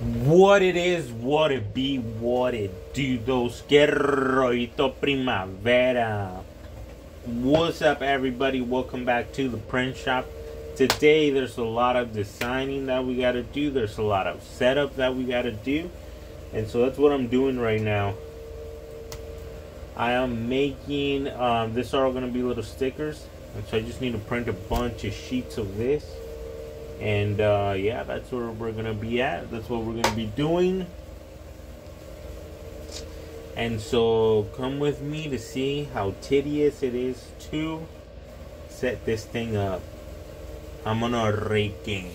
What it is, what it be, what it do, those que rollito primavera. What's up, everybody? Welcome back to the print shop. Today there's a lot of designing that we gotta do. There's a lot of setup that we gotta do, and so that's what I'm doing right now. I am making this are all gonna be little stickers, and so I just need to print a bunch of sheets of this. And yeah, that's where we're gonna be at. That's what we're gonna be doing. And so come with me to see how tedious it is to set this thing up. I'm gonna raking.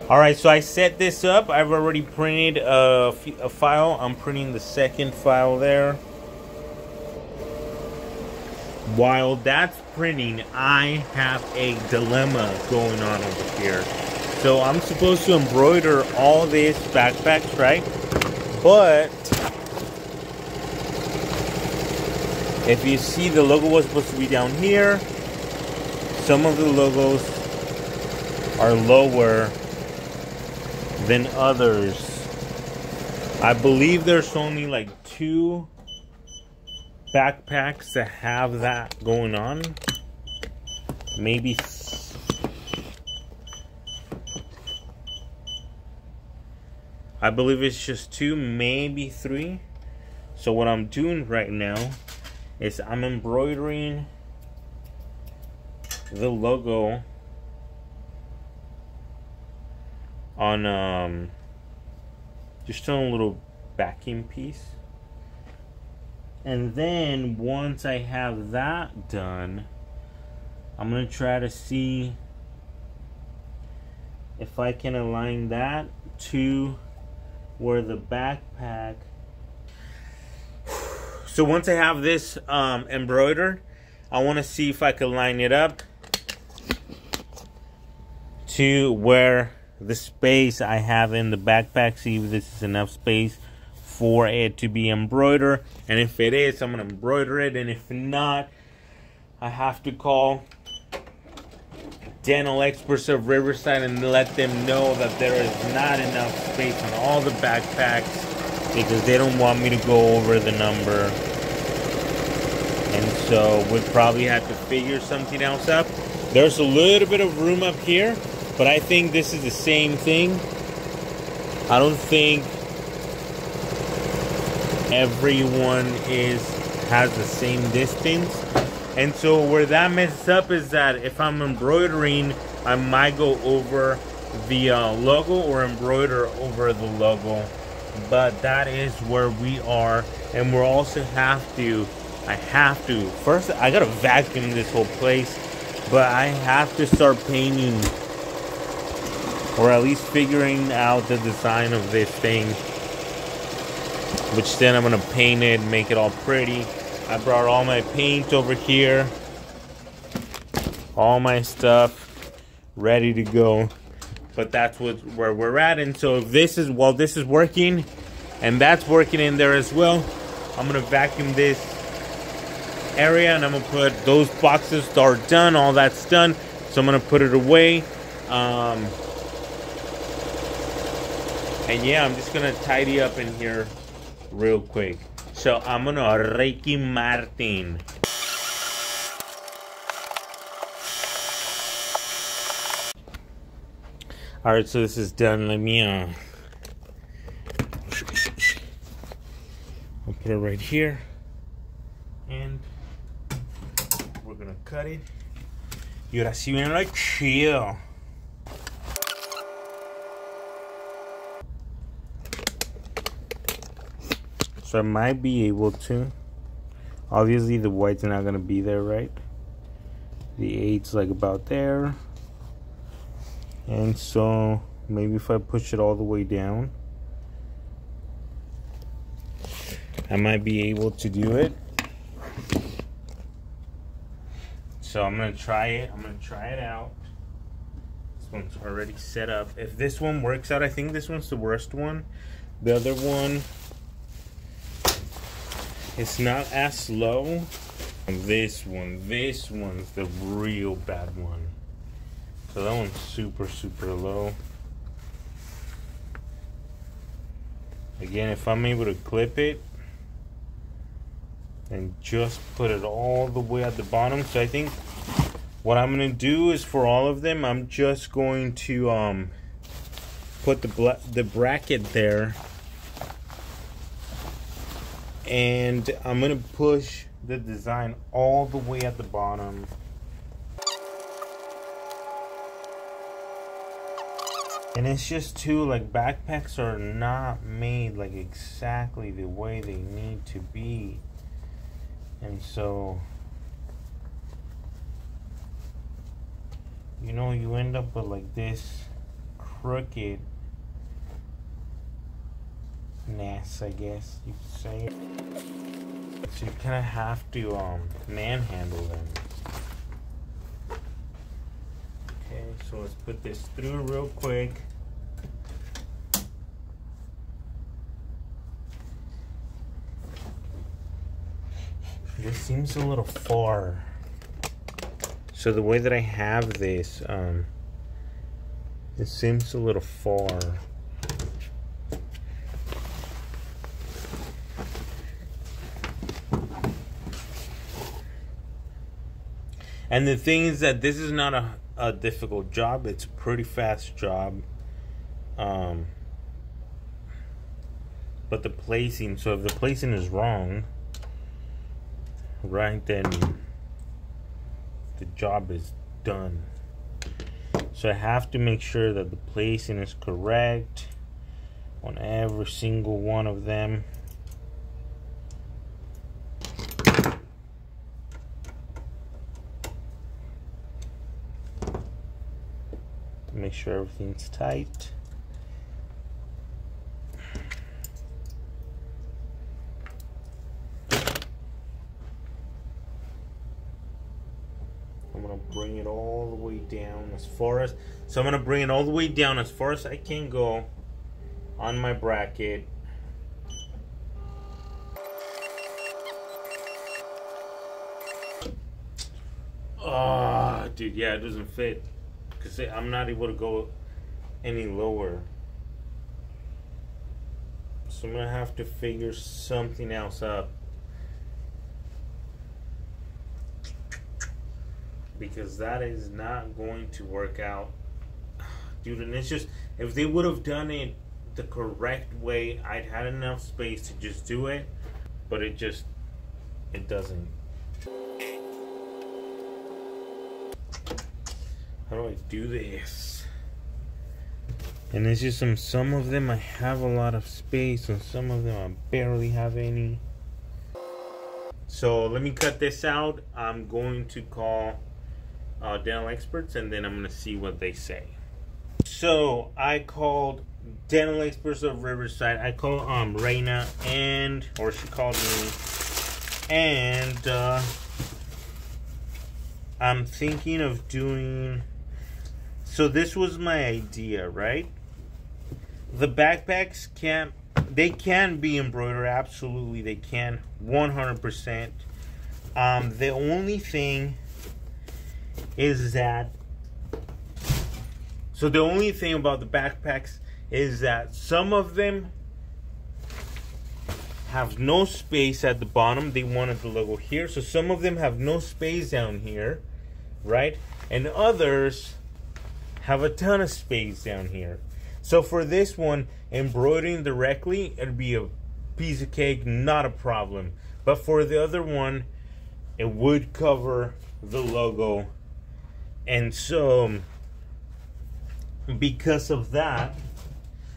Alright, so I set this up. I've already printed a file. I'm printing the second file there. While that's printing, I have a dilemma going on over here. So I'm supposed to embroider all these backpacks, right? But if you see, the logo was supposed to be down here. Some of the logos are lower than others. I believe there's only like 2 backpacks that have that going on. Maybe I believe it's just 2, maybe 3. So what I'm doing right now is I'm embroidering the logo on just on a little backing piece. And then once I have that done, I'm going to try to see if I can align that to where the backpack. So once I have this embroidered, I want to see if I can line it up to where the space I have in the backpack, see if this is enough space for it to be embroidered. And if it is, I'm gonna embroider it, and if not, I have to call Dental Experts of Riverside and let them know that there is not enough space on all the backpacks because they don't want me to go over the number. And so we'll probably have to figure something else up. There's a little bit of room up here, but I think this is the same thing. I don't think everyone has the same distance. And so where that messes up is that if I'm embroidering, I might go over the logo or embroider over the logo. But that is where we are. And we're also first I gotta vacuum this whole place, but I have to start painting, or at least figuring out the design of this thing, which then I'm gonna paint it, make it all pretty. I brought all my paint over here, all my stuff ready to go. But that's where we're at. And so if this is, while this is working and that's working in there as well, I'm gonna vacuum this area and I'm gonna put those boxes that are done, all that's done. So I'm gonna put it away. And yeah, I'm just gonna tidy up in here real quick. So I'm gonna Reiki Martin. Alright, so this is done. Let me I'll put it right here. And we're gonna cut it. Y ahora sí viene lo chido. So I might be able to. Obviously the white's not gonna be there, right? The 8's like about there. And so maybe if I push it all the way down, I might be able to do it. So I'm gonna try it. I'm gonna try it out. This one's already set up. If this one works out, I think this one's the worst one. The other one, it's not as slow, This one's the real bad one. So that one's super, super low. Again, if I'm able to clip it and just put it all the way at the bottom. So I think what I'm gonna do is for all of them, I'm just going to put the bracket there, and I'm gonna push the design all the way at the bottom. And it's just too, like, backpacks are not made like exactly the way they need to be. And so, you know, you end up with like this crooked ness, I guess you could say. So you kind of have to manhandle them. Okay, so let's put this through real quick. This seems a little far. So the way that I have this, it seems a little far. And the thing is that this is not a difficult job. It's a pretty fast job. But the placing, so if the placing is wrong, right, then the job is done. So I have to make sure that the placing is correct on every single one of them. Make sure everything's tight. I'm gonna bring it all the way down as far as, so I'm gonna bring it all the way down as far as I can go on my bracket. Oh, dude, yeah, it doesn't fit. Because I'm not able to go any lower. So I'm going to have to figure something else up. Because that is not going to work out. Dude, and it's just, if they would have done it the correct way, I'd had enough space to just do it. But it doesn't. How do I do this? And it's just some of them I have a lot of space, and some of them I barely have any. So let me cut this out. I'm going to call dental experts, and then I'm going to see what they say. So I called dental experts of Riverside. I called Raina, or she called me, and I'm thinking of doing. So this was my idea, right? The backpacks can be embroidered, absolutely they can, 100%. The only thing is that, so the only thing about the backpacks is that some of them have no space at the bottom. They wanted the logo here, so some of them have no space down here, right? And others have a ton of space down here. So for this one, embroidering directly, it'd be a piece of cake, not a problem. But for the other one, it would cover the logo. And so, because of that,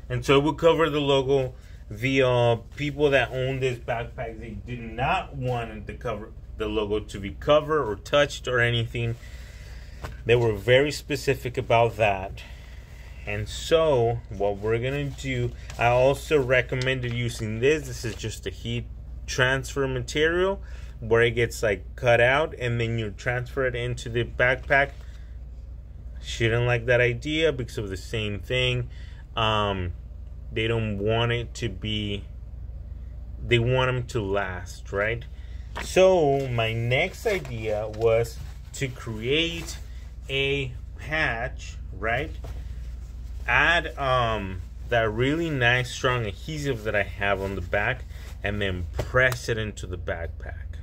and so it would cover the logo, the people that own this backpack, they did not want the logo to be covered or touched or anything. They were very specific about that. And so what we're gonna do, I also recommended using this. This is just a heat transfer material where it gets like cut out and then you transfer it into the backpack. She didn't like that idea because of the same thing. They don't want it to be, they want them to last, right? So my next idea was to create a patch, right? Add that really nice strong adhesive that I have on the back, and then press it into the backpack.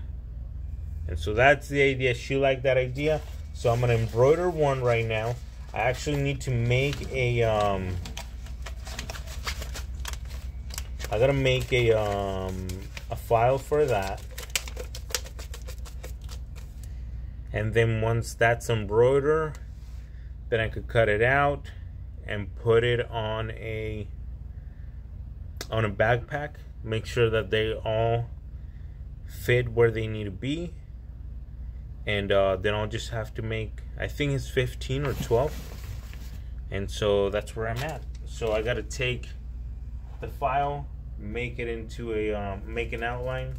And so that's the idea. She liked that idea, so I'm gonna embroider one right now. I actually need to make a I gotta make a file for that. And then once that's embroidered, then I could cut it out and put it on a backpack. Make sure that they all fit where they need to be. And then I'll just have to make, I think it's 15 or 12. And so that's where I'm at. So I gotta take the file, make it into a, make an outline,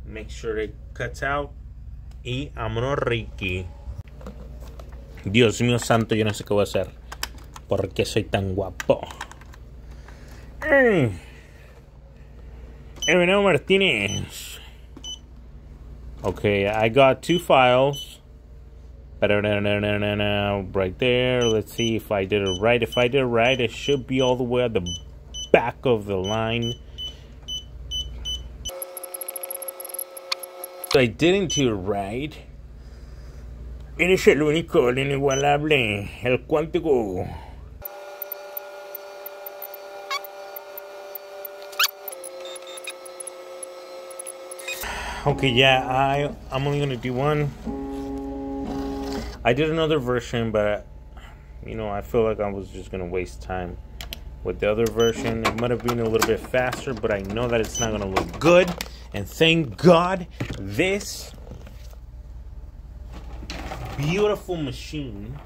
make sure it cuts out, y vámonos Ricky. Dios mío santo, yo no sé qué voy a hacer. ¿Por qué soy tan guapo? Emiliano Martinez. Okay, I got 2 files. Right there. Let's see if I did it right. If I did it right, it should be all the way at the back of the line. So I didn't do it right. Eres el único, el inigualable, el cuántico. Okay, yeah, I'm only gonna do one. I did another version, but you know, I feel like I was just gonna waste time with the other version. It might have been a little bit faster, but I know that it's not gonna look good. And thank God this beautiful machine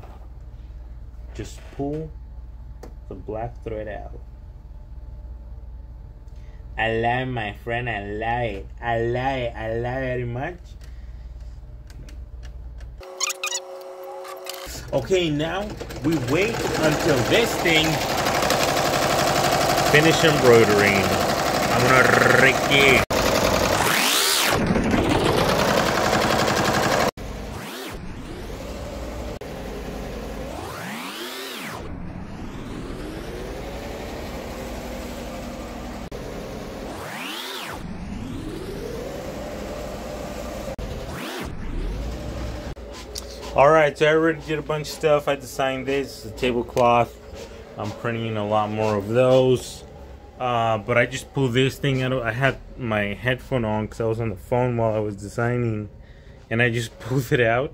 just pull the black thread out. I love it, my friend. I love it. I love it. I love it very much. Okay, now we wait until this thing finish embroidering. I'm gonna Ricky. Alright, so I already did a bunch of stuff. I designed this, a tablecloth. I'm printing a lot more of those. But I just pulled this thing out. I had my headphone on because I was on the phone while I was designing. And I just pulled it out.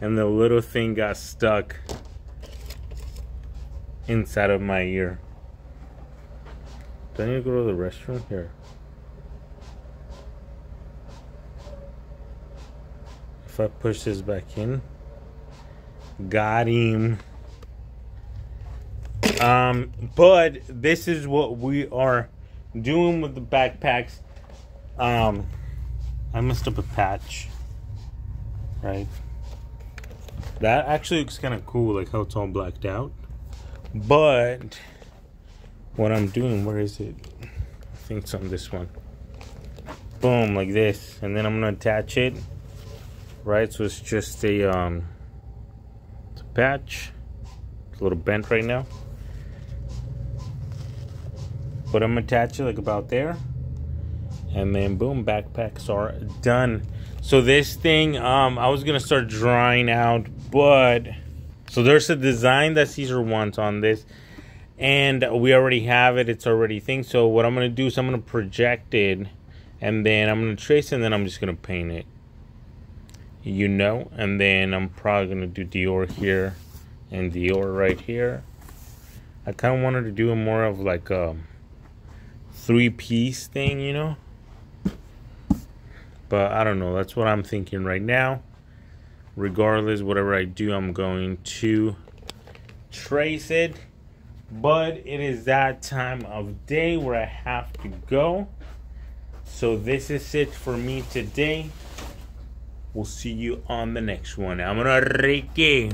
And the little thing got stuck inside of my ear. Do I need to go to the restroom? Here. If I push this back in, got him. But this is what we are doing with the backpacks. I messed up a patch, right? That actually looks kind of cool, like how it's all blacked out. But what I'm doing, where is it? I think it's on this one. Boom, like this, and then I'm gonna attach it. Right, so it's just a it's a patch. It's a little bent right now, but I'm gonna attach it like about there, and then boom, backpacks are done. So this thing, I was gonna start drawing out, but so there's a design that Caesar wants on this, and we already have it. It's already thing. So what I'm gonna do is I'm gonna project it, and then I'm gonna trace it, and then I'm just gonna paint it. You know, and then I'm probably gonna do Dior here and Dior right here. I kind of wanted to do a more of like a 3-piece thing, you know, but I don't know. That's what I'm thinking right now. Regardless, whatever I do, I'm going to trace it. But it is that time of day where I have to go. So this is it for me today. We'll see you on the next one. I'm gonna Ricky.